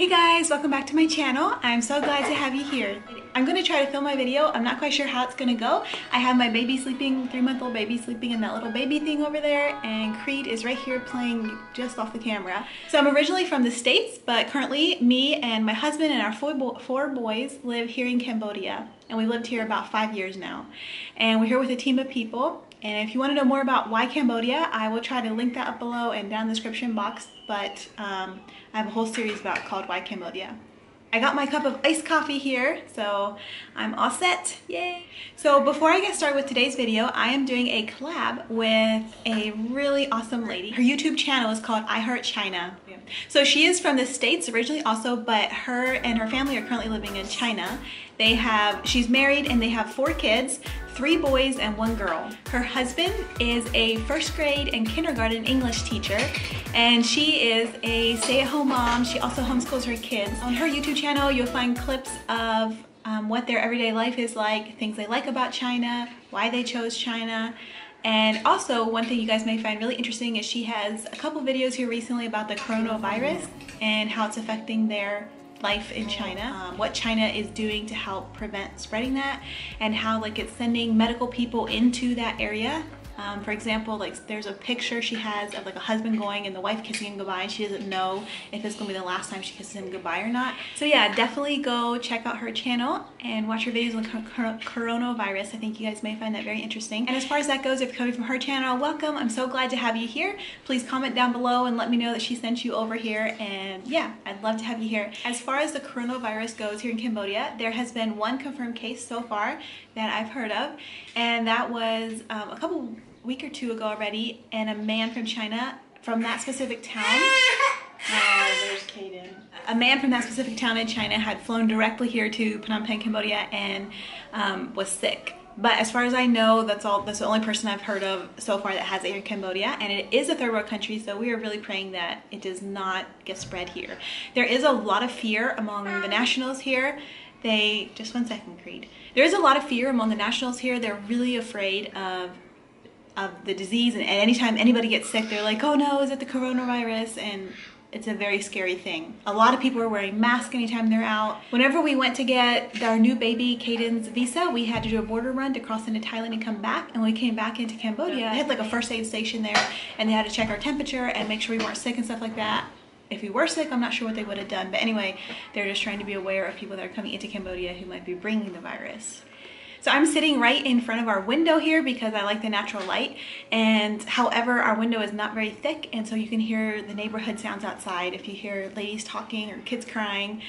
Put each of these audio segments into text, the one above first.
Hey guys, welcome back to my channel. I'm so glad to have you here. I'm gonna try to film my video. I'm not quite sure how it's gonna go. I have my baby sleeping, 3-month-old baby sleeping in that little baby thing over there, and Creed is right here playing just off the camera. So I'm originally from the States, but currently me and my husband and our four boys live here in Cambodia. And we've lived here about 5 years now. And we're here with a team of people. And if you want to know more about why Cambodia, I will try to link that up below and down in the description box. But I have a whole series called Why Cambodia. I got my cup of iced coffee here, so I'm all set. Yay! So before I get started with today's video, I am doing a collab with a really awesome lady. Her YouTube channel is called I Heart China. So she is from the States originally also, but her and her family are currently living in China. She's married and they have 4 kids, 3 boys and 1 girl. Her husband is a first grade and kindergarten English teacher, and she is a stay-at-home mom. She also homeschools her kids. On her YouTube channel, you'll find clips of what their everyday life is like, things they like about China, why they chose China. And also, one thing you guys may find really interesting is she has a couple videos here recently about the coronavirus and how it's affecting their life in China, what China is doing to help prevent spreading that, and how it's sending medical people into that area. For example, there's a picture she has of a husband going and the wife kissing him goodbye, and she doesn't know if it's gonna be the last time she kisses him goodbye or not. So yeah, definitely go check out her channel and watch her videos on coronavirus. I think you guys may find that very interesting. And as far as that goes, if you're coming from her channel, welcome. I'm so glad to have you here. Please comment down below and let me know that she sent you over here, and yeah, I'd love to have you here. As far as the coronavirus goes here in Cambodia, there has been 1 confirmed case so far that I've heard of, and that was a week or 2 ago already, and a man from China, from that specific town, there's Kaden. A man from that specific town in China had flown directly here to Phnom Penh, Cambodia, and was sick. But as far as I know, that's the only person I've heard of so far that has it here in Cambodia, and it is a third world country, so we are really praying that it does not get spread here. There is a lot of fear among the nationals here. Just 1 second, Creed. There is a lot of fear among the nationals here. They're really afraid of the disease, and anytime anybody gets sick, they're like, oh no, is it the coronavirus? And it's a very scary thing. A lot of people are wearing masks anytime they're out. Whenever we went to get our new baby Caden's visa, we had to do a border run to cross into Thailand and come back. And when we came back into Cambodia, they had a first aid station there, and they had to check our temperature and make sure we weren't sick and stuff like that. If we were sick, I'm not sure what they would have done. But anyway, they're just trying to be aware of people that are coming into Cambodia who might be bringing the virus. So I'm sitting right in front of our window here because I like the natural light, and however our window is not very thick, and so you can hear the neighborhood sounds outside. If you hear ladies talking or kids crying,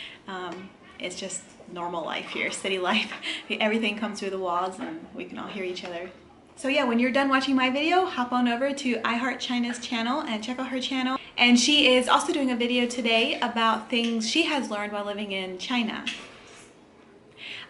it's just normal life here, city life. Everything comes through the walls and we can all hear each other. So yeah, when you're done watching my video, hop on over to I Heart China's channel and check out her channel. And she is also doing a video today about things she has learned while living in China.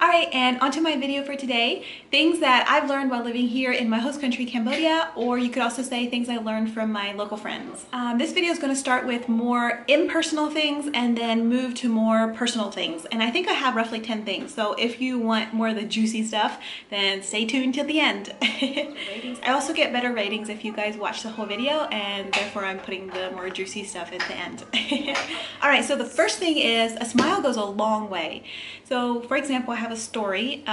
Alright, and onto my video for today. Things that I've learned while living here in my host country, Cambodia, or you could also say things I learned from my local friends. This video is going to start with more impersonal things and then move to more personal things. And I think I have roughly 10 things, so if you want more of the juicy stuff, then stay tuned till the end. I also get better ratings if you guys watch the whole video, and therefore I'm putting the more juicy stuff at the end. Alright, so the first thing is a smile goes a long way. So for example, I have a story.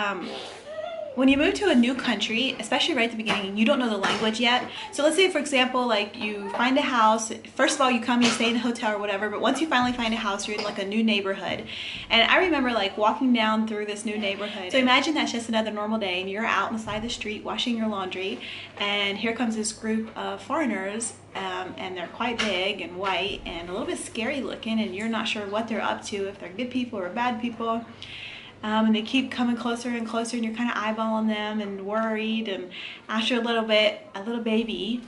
When you move to a new country, especially right at the beginning, you don't know the language yet. So let's say, for example, you find a house. First of all, you stay in a hotel or whatever, but once you finally find a house, you're in a new neighborhood. And I remember walking down through this new neighborhood. So imagine that's just another normal day, and you're out on the side of the street washing your laundry, and here comes this group of foreigners, and they're quite big and white and a little bit scary looking, and you're not sure what they're up to, if they're good people or bad people. And they keep coming closer and closer, and you're kind of eyeballing them and worried, and after a little bit, a little baby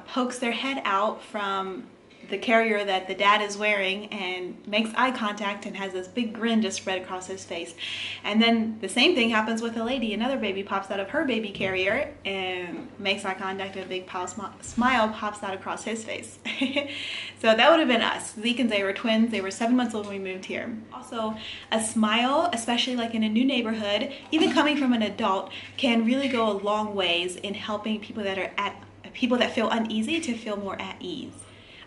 pokes their head out from the carrier that the dad is wearing and makes eye contact and has this big grin just spread across his face. And then the same thing happens with a lady. Another baby pops out of her baby carrier and makes eye contact, and a big smile pops out across his face. So that would have been us. Zeke and Zay were twins. They were 7 months old when we moved here. Also, a smile, especially in a new neighborhood, even coming from an adult, can really go a long ways in helping people that feel uneasy to feel more at ease.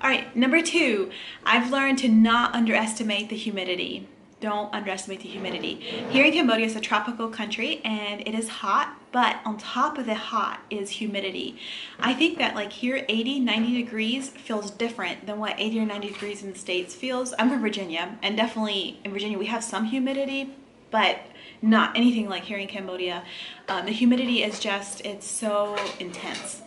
All right, number 2, I've learned to not underestimate the humidity. Don't underestimate the humidity. Here in Cambodia, it's a tropical country and it is hot, but on top of the hot is humidity. I think that like here 80, 90 degrees feels different than what 80 or 90 degrees in the States feels. I'm from Virginia, and definitely in Virginia we have some humidity, but not anything like here in Cambodia. The humidity is just, it's so intense.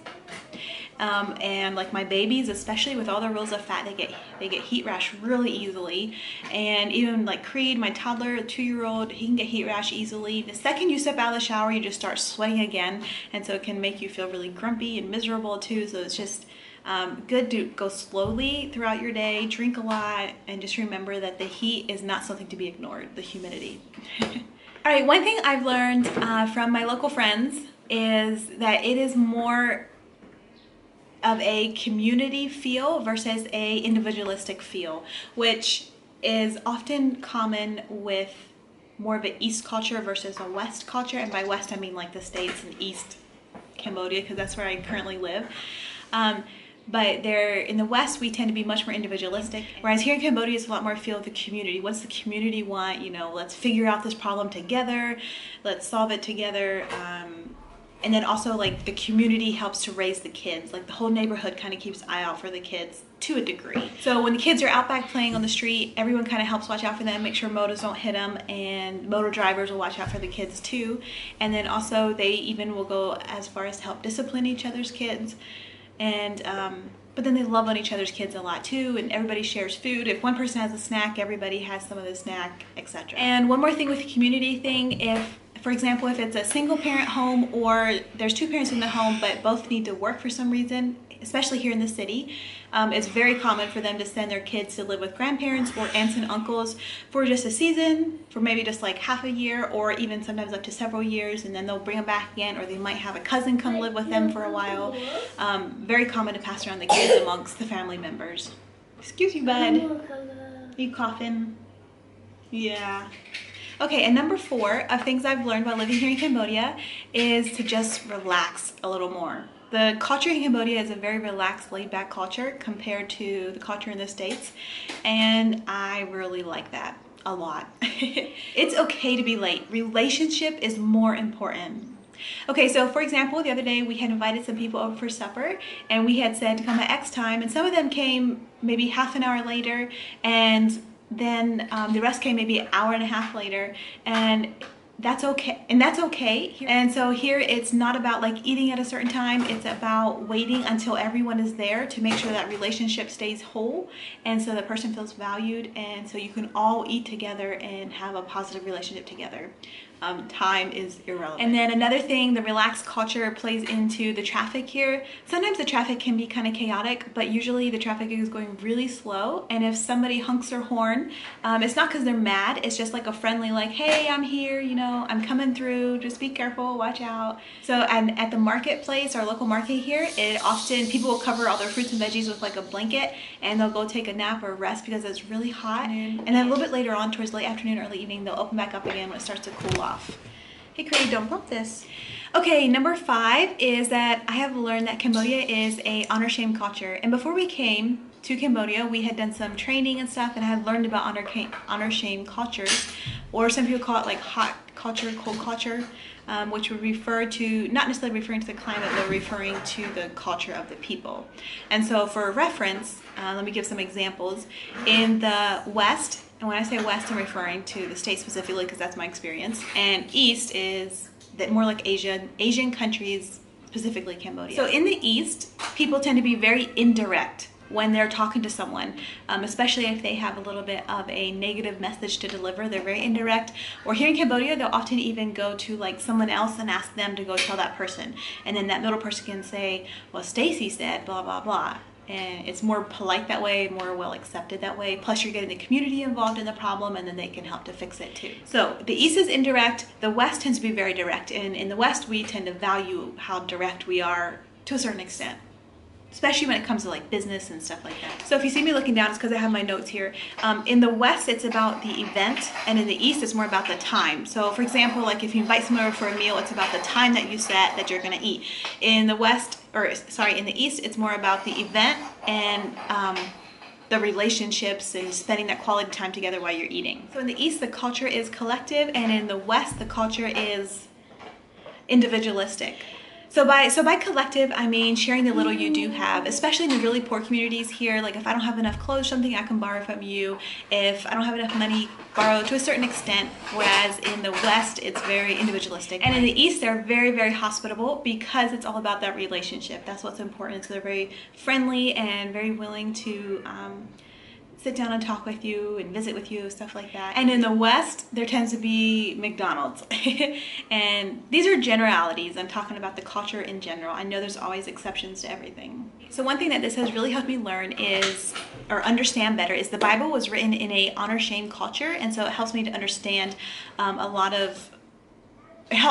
And like my babies, especially with all the rules of fat, they get heat rash really easily. And even like Creed, my toddler, a 2-year-old, he can get heat rash easily. The second you step out of the shower, you just start sweating again, and so it can make you feel really grumpy and miserable too. So it's just good to go slowly throughout your day, drink a lot, and just remember that the heat is not something to be ignored, the humidity. All right, one thing I've learned from my local friends is that it is more of a community feel versus a individualistic feel, which is often common with more of an East culture versus a West culture. And by West, I mean like the States and East Cambodia, because that's where I currently live. But there in the West, we tend to be much more individualistic. Whereas here in Cambodia, it's a lot more feel of the community. What's the community want? You know, let's figure out this problem together. Let's solve it together. And then also like the community helps to raise the kids. Like the whole neighborhood kind of keeps an eye out for the kids to a degree. So when the kids are out back playing on the street, everyone kind of helps watch out for them, make sure motors don't hit them, and motor drivers will watch out for the kids too. And then also they even will go as far as to help discipline each other's kids. And but then they love on each other's kids a lot too, and everybody shares food. If one person has a snack, everybody has some of the snack, etc. And one more thing with the community thing, for example, if it's a single parent home or there's 2 parents in the home but both need to work for some reason, especially here in the city, it's very common for them to send their kids to live with grandparents or aunts and uncles for just a season, for maybe just like half a year, or even sometimes up to several years, and then they'll bring them back again, or they might have a cousin come live with them for a while. Very common to pass around the kids amongst the family members. Excuse you, bud. Are you coughing? Yeah. Okay, and number 4 of things I've learned while living here in Cambodia is to just relax a little more. The culture in Cambodia is a very relaxed, laid-back culture compared to the culture in the States, and I really like that a lot. It's okay to be late. Relationship is more important. Okay, so for example, the other day we had invited some people over for supper, and we had said to come at X time, and some of them came maybe half an hour later, and then the rest came maybe an hour and a half later, and that's okay. And so here it's not about like eating at a certain time, it's about waiting until everyone is there to make sure that relationship stays whole, and so the person feels valued, and so you can all eat together and have a positive relationship together. Time is irrelevant. And then another thing, the relaxed culture plays into the traffic here. Sometimes the traffic can be kind of chaotic, but usually the traffic is going really slow, and if somebody honks their horn, it's not because they're mad, it's just like a friendly like, hey, I'm here, you know, I'm coming through, just be careful, watch out. So and at the marketplace, our local market here, it often, people will cover all their fruits and veggies with like a blanket, and they'll go take a nap or rest because it's really hot. And then a little bit later on, towards late afternoon, early evening, they'll open back up again when it starts to cool off. Hey Creed, don't bump this. Okay, number 5 is that I have learned that Cambodia is a honor-shame culture. And before we came to Cambodia, we had done some training and stuff, and I had learned about honor-shame cultures, or some people call it like hot culture, cold culture, which would refer to, not necessarily referring to the climate, but referring to the culture of the people. And so for reference, let me give some examples. In the West, and when I say West, I'm referring to the States specifically because that's my experience, and East is that more like Asian countries, specifically Cambodia. So in the East, people tend to be very indirect when they're talking to someone, especially if they have a little bit of a negative message to deliver. They're very indirect. Or here in Cambodia, they'll often even go to like someone else and ask them to go tell that person. And then that middle person can say, well, Stacey said blah, blah, blah. And it's more polite that way, more well accepted that way. Plus you're getting the community involved in the problem, and then they can help to fix it too. So the East is indirect, the West tends to be very direct. And in the West, we tend to value how direct we are to a certain extent. especially when it comes to like business and stuff like that. So if you see me looking down, it's because I have my notes here. In the West, it's about the event, and in the East, it's more about the time. So for example, like if you invite someone over for a meal, it's about the time that you set that you're gonna eat. In the West, or sorry, in the East, it's more about the event and the relationships and spending that quality time together while you're eating. So in the East, the culture is collective, and in the West, the culture is individualistic. So by collective, I mean sharing the little you do have, especially in the really poor communities here. Like if I don't have enough clothes, something I can borrow from you. If I don't have enough money, borrow to a certain extent. Whereas in the West, it's very individualistic. And in the East, they're very, very hospitable because it's all about that relationship. That's what's important. So they're very friendly and very willing to sit down and talk with you and visit with you, stuff like that. And in the West, there tends to be McDonald's. And these are generalities. I'm talking about the culture in general. I know there's always exceptions to everything. So one thing that this has really helped me learn is, or understand better, is the Bible was written in a honor-shame culture. And so it helps me to understand a lot of,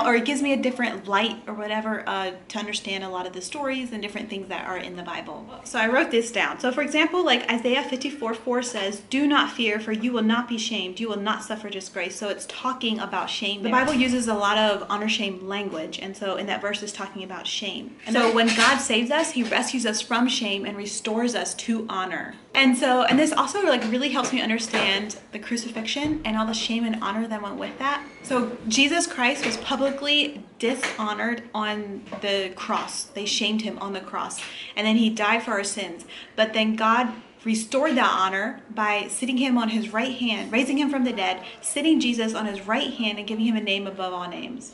or it gives me a different light or whatever to understand a lot of the stories and different things that are in the Bible. So I wrote this down. So for example, like Isaiah 54:4 says, "Do not fear, for you will not be shamed. You will not suffer disgrace." So it's talking about shame. The Bible uses a lot of honor-shame language, and so in that verse is talking about shame. And so when God saves us, he rescues us from shame and restores us to honor. And this also like really helps me understand the crucifixion and all the shame and honor that went with that. So Jesus Christ was publicly dishonored on the cross. They shamed him on the cross. And then he died for our sins. But then God restored that honor by sitting him on his right hand, raising him from the dead, sitting Jesus on his right hand and giving him a name above all names.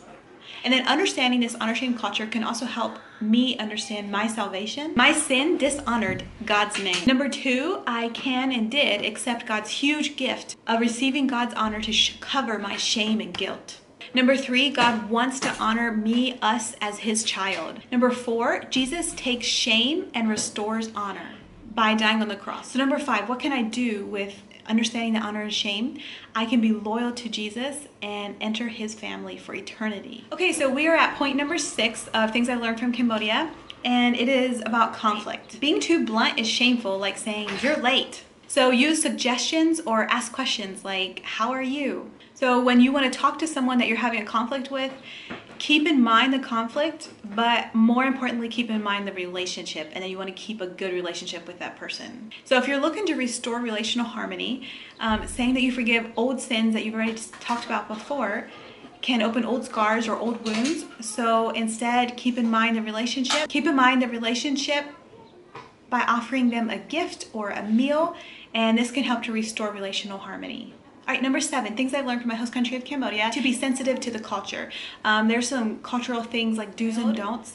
And then understanding this honor-shame culture can also help me understand my salvation. My sin dishonored God's name. Number 2, I can and did accept God's huge gift of receiving God's honor to cover my shame and guilt. Number 3, God wants to honor me, us, as his child. Number 4, Jesus takes shame and restores honor by dying on the cross. So number 5, what can I do with understanding the honor and shame? I can be loyal to Jesus and enter his family for eternity. Okay, so we are at point number 6 of things I learned from Cambodia, and it is about conflict. Being too blunt is shameful, like saying, "You're late." So use suggestions or ask questions like, "How are you?" So when you want to talk to someone that you're having a conflict with, keep in mind the conflict, but more importantly, keep in mind the relationship, and then you want to keep a good relationship with that person. So if you're looking to restore relational harmony, saying that you forgive old sins that you've already talked about before can open old scars or old wounds. So instead, keep in mind the relationship. Keep in mind the relationship by offering them a gift or a meal, and this can help to restore relational harmony. All right, number 7, things I've learned from my host country of Cambodia: to be sensitive to the culture. There's some cultural things like do's and don'ts.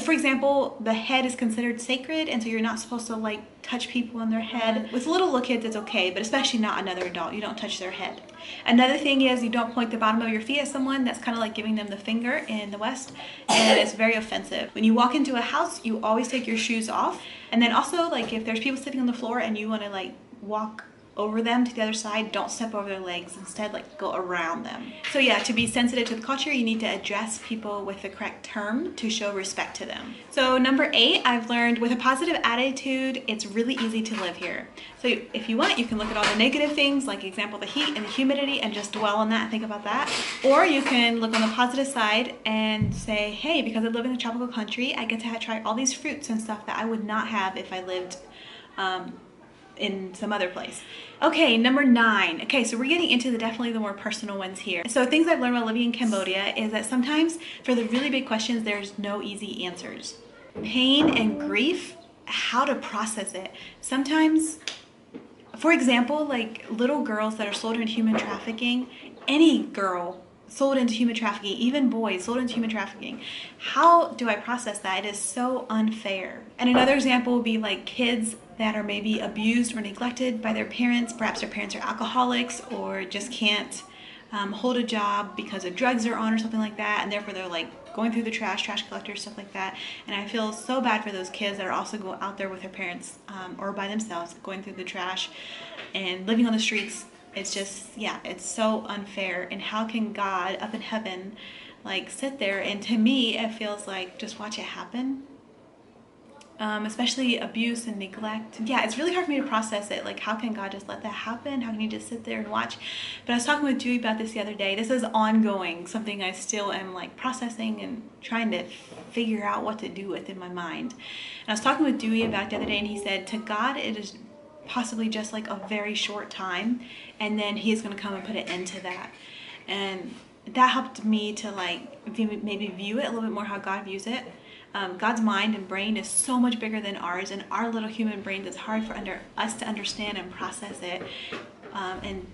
For example, the head is considered sacred, and so you're not supposed to like touch people on their head. With little kids, it's okay, but especially not another adult. You don't touch their head. Another thing is you don't point the bottom of your feet at someone. That's kind of like giving them the finger in the West, and it's very offensive. When you walk into a house, you always take your shoes off. And then also, like if there's people sitting on the floor and you want to like walk over them to the other side, don't step over their legs. Instead, like go around them. So yeah, to be sensitive to the culture, you need to address people with the correct term to show respect to them. So number 8, I've learned with a positive attitude, it's really easy to live here. So if you want, you can look at all the negative things, like example, the heat and the humidity, and just dwell on that and think about that. Or you can look on the positive side and say, hey, because I live in a tropical country, I get to try all these fruits and stuff that I would not have if I lived in some other place. Okay, number 9. Okay, so we're getting into definitely the more personal ones here. So things I've learned while living in Cambodia is that sometimes for the really big questions, there's no easy answers. Pain and grief, how to process it. Sometimes, for example, like little girls that are sold into human trafficking, any girl sold into human trafficking, even boys sold into human trafficking. How do I process that? It is so unfair. And another example would be like kids that are maybe abused or neglected by their parents. Perhaps their parents are alcoholics or just can't hold a job because of drugs are on or something like that, and therefore they're like going through the trash collectors, stuff like that. And I feel so bad for those kids that are also go out there with their parents or by themselves going through the trash and living on the streets. It's just, yeah, it's so unfair. And how can God up in heaven like sit there? And to me, it feels like just watch it happen. especially abuse and neglect. Yeah, it's really hard for me to process it. Like, how can God just let that happen? How can you just sit there and watch? But I was talking with Dewey about this the other day. This is ongoing, something I still am like processing and trying to figure out what to do with in my mind. And I was talking with Dewey about it the other day, and he said, to God, it is possibly just like a very short time, and then he is going to come and put an end to that. And that helped me to like maybe view it a little bit more how God views it. God's mind and brain is so much bigger than ours, and our little human brains, it's hard for us to understand and process it. And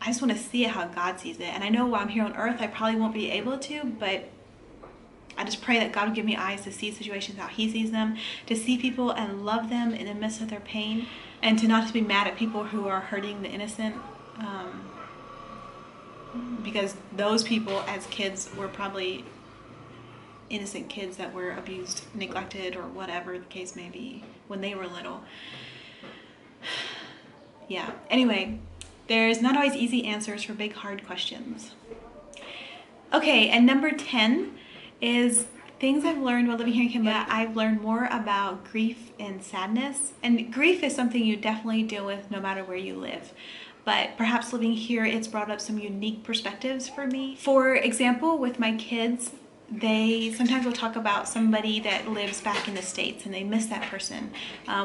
I just want to see it how God sees it. And I know while I'm here on earth, I probably won't be able to, but I just pray that God will give me eyes to see situations how he sees them, to see people and love them in the midst of their pain, and to not just be mad at people who are hurting the innocent. Because those people as kids were probably innocent kids that were abused, neglected, or whatever the case may be when they were little. Yeah, anyway, there's not always easy answers for big hard questions. Okay, and number 10 is things I've learned while living here in Cambodia. I've learned more about grief and sadness. And grief is something you definitely deal with no matter where you live. But perhaps living here, it's brought up some unique perspectives for me. For example, with my kids, they sometimes will talk about somebody that lives back in the States and they miss that person.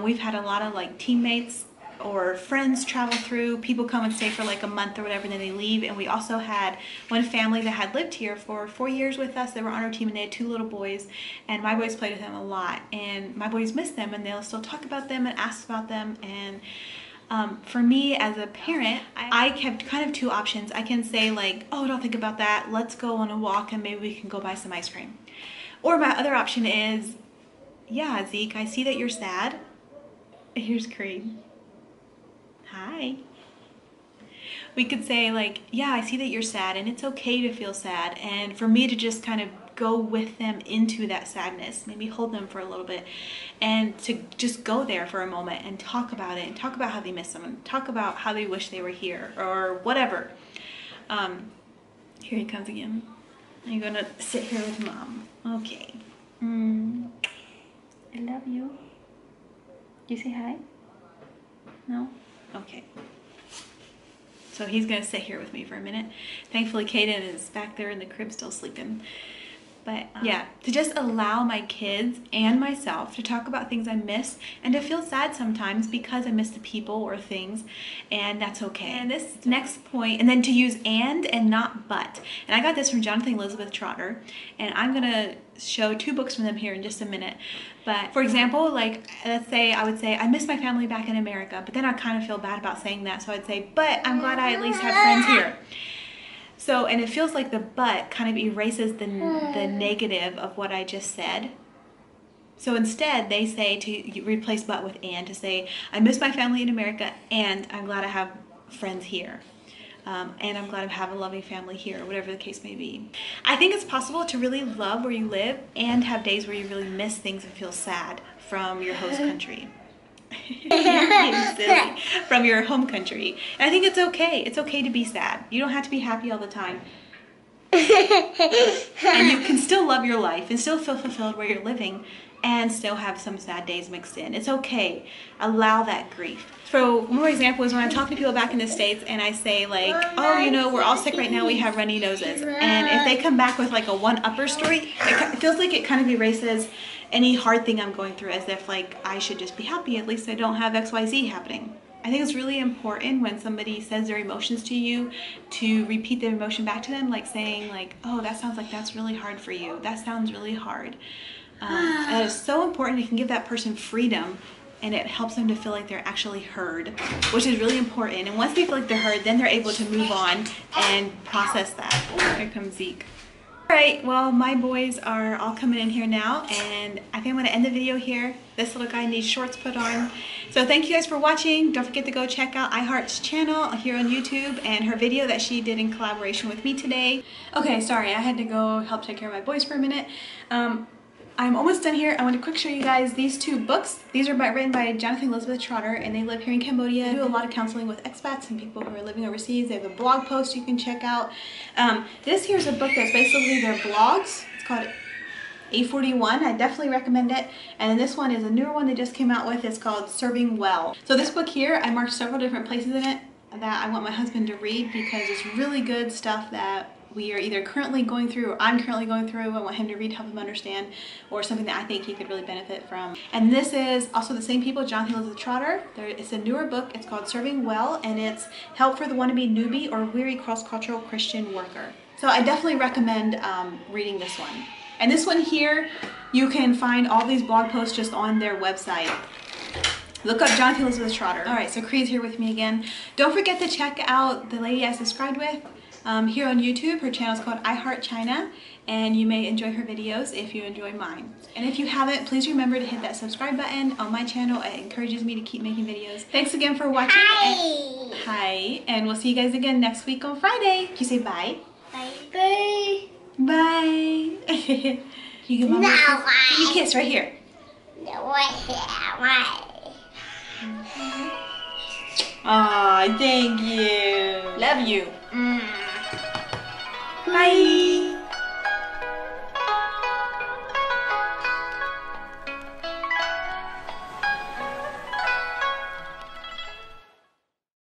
We've had a lot of like teammates or friends travel through, people come and stay for like a month or whatever, and then they leave. And we also had one family that had lived here for 4 years with us. They were on our team and they had 2 little boys, and my boys played with them a lot, and my boys miss them, and they'll still talk about them and ask about them. And for me as a parent, I kept kind of 2 options. I can say like, oh, don't think about that, let's go on a walk and maybe we can go buy some ice cream. Or my other option is, yeah, Zeke, I see that you're sad. Here's Creed. Hi. We could say like, yeah, I see that you're sad, and it's okay to feel sad. And for me to just kind of go with them into that sadness, maybe hold them for a little bit, and to just go there for a moment and talk about it, and talk about how they miss them, and talk about how they wish they were here, or whatever. Here he comes again. I'm gonna sit here with Mom. Okay. I love you. You say hi? No? Okay. So he's gonna sit here with me for a minute. Thankfully, Kaden is back there in the crib still sleeping. But yeah, to just allow my kids and myself to talk about things I miss, and to feel sad sometimes because I miss the people or things, and that's okay. And this next point, and then to use and not but. And I got this from Jonathan Elizabeth Trotter, and I'm gonna show 2 books from them here in just a minute. But for example, like let's say I would say I miss my family back in America, but then I kind of feel bad about saying that, so I'd say, but I'm glad I at least have friends here. So, and it feels like the but kind of erases the negative of what I just said. So instead, they say to replace but with and, to say, I miss my family in America, and I'm glad I have friends here. And I'm glad I have a loving family here, or whatever the case may be. I think it's possible to really love where you live and have days where you really miss things and feel sad from your host country. Silly. From your home country. And I think it's okay. It's okay to be sad. You don't have to be happy all the time. And you can still love your life and still feel fulfilled where you're living, and still have some sad days mixed in. It's okay. Allow that grief. So one more example is when I'm talking to people back in the States and I say like, oh, you know, we're all sick right now, we have runny noses. And if they come back with like a one-upper story, it feels like it kind of erases any hard thing I'm going through, as if like I should just be happy, at least I don't have XYZ happening. I think it's really important when somebody says their emotions to you to repeat their emotion back to them, like saying like, oh, that sounds like that's really hard for you. That sounds really hard. That is so important. It can give that person freedom, and it helps them to feel like they're actually heard, which is really important. And once they feel like they're heard, then they're able to move on and process that. Oh, here comes Zeke. Alright, well, my boys are all coming in here now, and I think I'm going to end the video here. This little guy needs shorts put on. So thank you guys for watching. Don't forget to go check out iHeart's channel here on YouTube and her video that she did in collaboration with me today. Okay, sorry, I had to go help take care of my boys for a minute. I'm almost done here. I want to quick show you guys these 2 books. These are written by Jonathan Elizabeth Trotter, and they live here in Cambodia. They do a lot of counseling with expats and people who are living overseas. They have a blog post you can check out. This here is a book that's basically their blogs. It's called 841. I definitely recommend it. And then this one is a newer one they just came out with. It's called Serving Well. So this book here, I marked several different places in it that I want my husband to read because it's really good stuff that we are either currently going through or I'm currently going through. I want him to read to help him understand, or something that I think he could really benefit from. And this is also the same people, Jonathan Elizabeth Trotter. It's a newer book. It's called Serving Well, and it's Help for the Wannabe Newbie or Weary Cross-Cultural Christian Worker. So I definitely recommend reading this one. And this one here, you can find all these blog posts just on their website. Look up Jonathan Elizabeth Trotter. All right, so Creed's here with me again. Don't forget to check out the lady I subscribed with here on YouTube. Her channel is called I Heart China, and you may enjoy her videos if you enjoy mine. And if you haven't, please remember to hit that subscribe button on my channel. It encourages me to keep making videos. Thanks again for watching. Hi, and we'll see you guys again next week on Friday. Can you say bye? Bye. Bye. Bye. You give Mama a kiss right here. Aw, thank you. Love you. Bye.